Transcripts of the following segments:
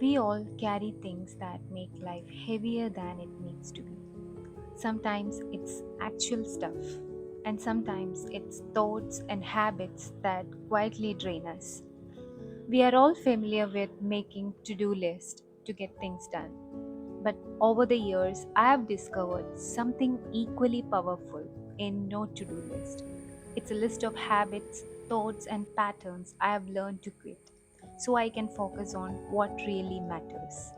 We all carry things that make life heavier than it needs to be. Sometimes it's actual stuff, and sometimes it's thoughts and habits that quietly drain us. We are all familiar with making to-do lists to get things done. But over the years, I have discovered something equally powerful in no to-do list. It's a list of habits, thoughts and patterns I have learned to quit so I can focus on what really matters.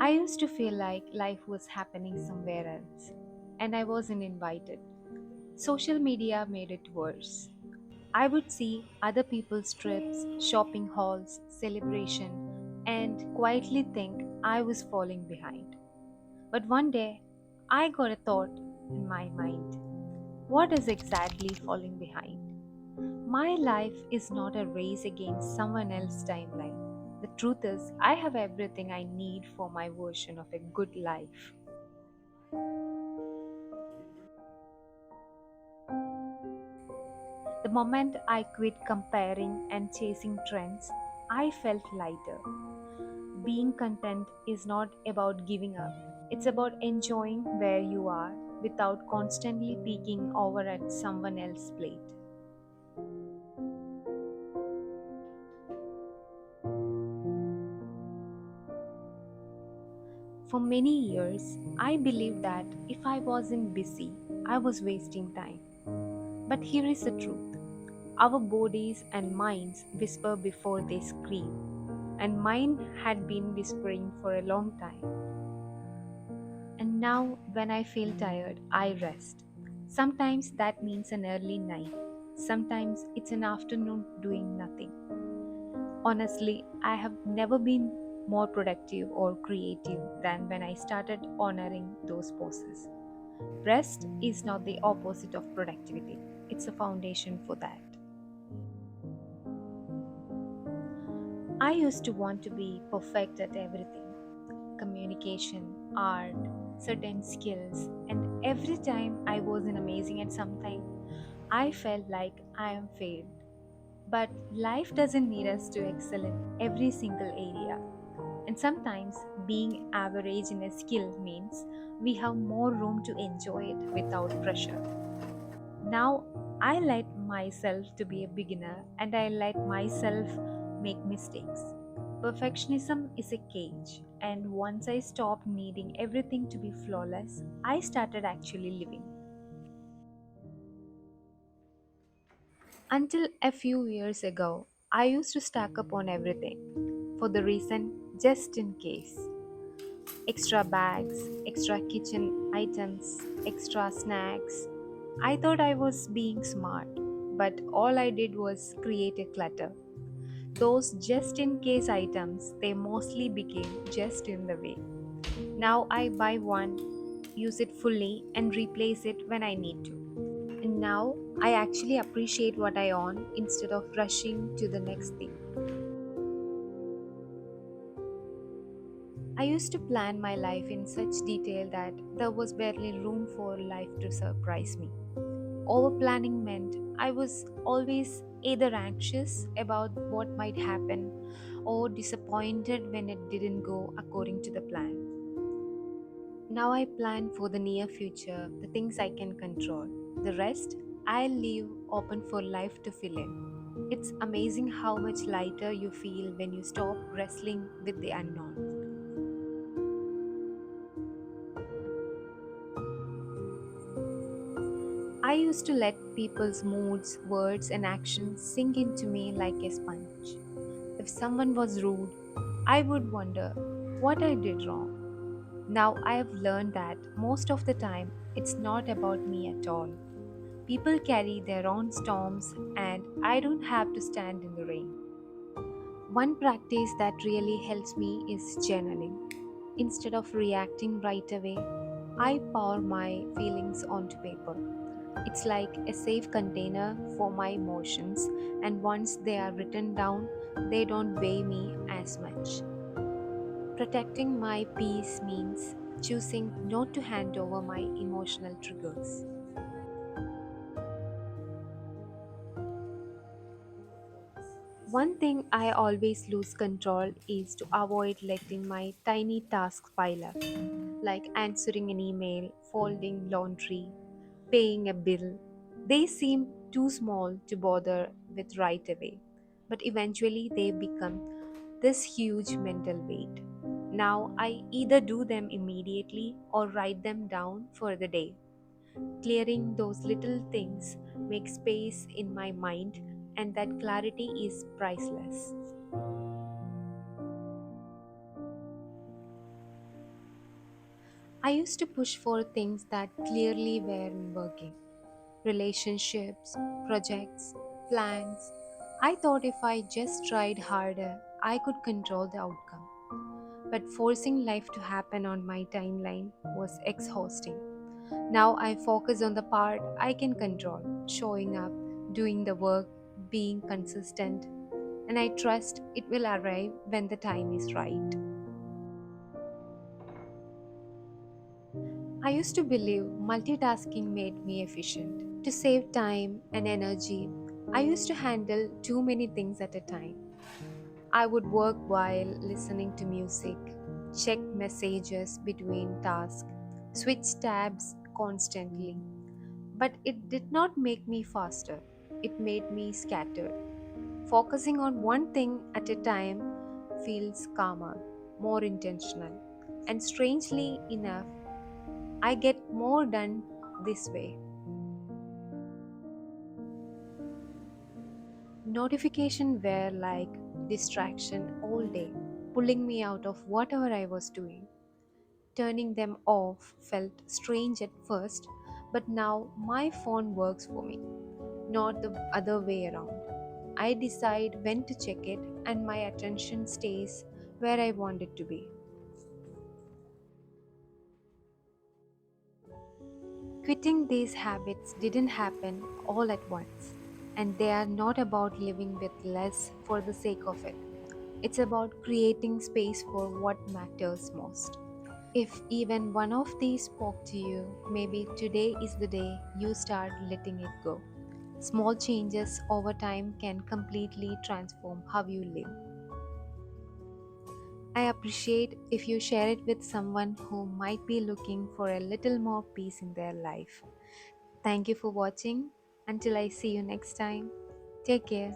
I used to feel like life was happening somewhere else and I wasn't invited. Social media made it worse. I would see other people's trips, shopping hauls, celebration, and quietly think I was falling behind. But one day, I got a thought in my mind. What is exactly falling behind? My life is not a race against someone else's timeline. The truth is, I have everything I need for my version of a good life. The moment I quit comparing and chasing trends, I felt lighter. Being content is not about giving up, it's about enjoying where you are without constantly peeking over at someone else's plate. For many years, I believed that if I wasn't busy, I was wasting time. But here is the truth: our bodies and minds whisper before they scream, and mine had been whispering for a long time. And now, when I feel tired, I rest. Sometimes that means an early night, sometimes it's an afternoon doing nothing. Honestly, I have never been more productive or creative than when I started honoring those pauses. Rest is not the opposite of productivity, it's a foundation for that. I used to want to be perfect at everything: communication, art, certain skills, and every time I wasn't amazing at something, I felt like I am failed. But life doesn't need us to excel in every single area. And sometimes being average in a skill means we have more room to enjoy it without pressure. Now I let myself to be a beginner and I let myself make mistakes. Perfectionism is a cage, and once I stopped needing everything to be flawless, I started actually living. Until a few years ago, I used to stack up on everything for the reason just in case. Extra bags, extra kitchen items, extra snacks. I thought I was being smart, but all I did was create a clutter. Those just in case items, they mostly became just in the way. Now I buy one, use it fully, and replace it when I need to. And now I actually appreciate what I own instead of rushing to the next thing. I used to plan my life in such detail that there was barely room for life to surprise me. Over planning meant I was always either anxious about what might happen or disappointed when it didn't go according to the plan. Now I plan for the near future, the things I can control. The rest, I'll leave open for life to fill in. It's amazing how much lighter you feel when you stop wrestling with the unknown. I used to let people's moods, words, and actions sink into me like a sponge. If someone was rude, I would wonder what I did wrong. Now I have learned that most of the time it's not about me at all. People carry their own storms, and I don't have to stand in the rain. One practice that really helps me is journaling. Instead of reacting right away, I pour my feelings onto paper. It's like a safe container for my emotions, and once they are written down, they don't weigh me as much. Protecting my peace means choosing not to hand over my emotional triggers. One thing I always lose control is to avoid letting my tiny tasks pile up, like answering an email, folding laundry, paying a bill. They seem too small to bother with right away, but eventually they become this huge mental weight. Now I either do them immediately or write them down for the day. Clearing those little things makes space in my mind, and that clarity is priceless. I used to push for things that clearly weren't working: relationships, projects, plans. I thought if I just tried harder, I could control the outcome. But forcing life to happen on my timeline was exhausting. Now I focus on the part I can control: showing up, doing the work, being consistent, and I trust it will arrive when the time is right. I used to believe multitasking made me efficient. To save time and energy, I used to handle too many things at a time. I would work while listening to music, check messages between tasks, switch tabs constantly. But it did not make me faster, it made me scattered. Focusing on one thing at a time feels calmer, more intentional, and strangely enough, I get more done this way. Notifications were like distraction all day, pulling me out of whatever I was doing. Turning them off felt strange at first, but now my phone works for me, not the other way around. I decide when to check it, and my attention stays where I want it to be. Quitting these habits didn't happen all at once, and they are not about living with less for the sake of it. It's about creating space for what matters most. If even one of these spoke to you, maybe today is the day you start letting it go. Small changes over time can completely transform how you live. I appreciate if you share it with someone who might be looking for a little more peace in their life. Thank you for watching. Until I see you next time, take care.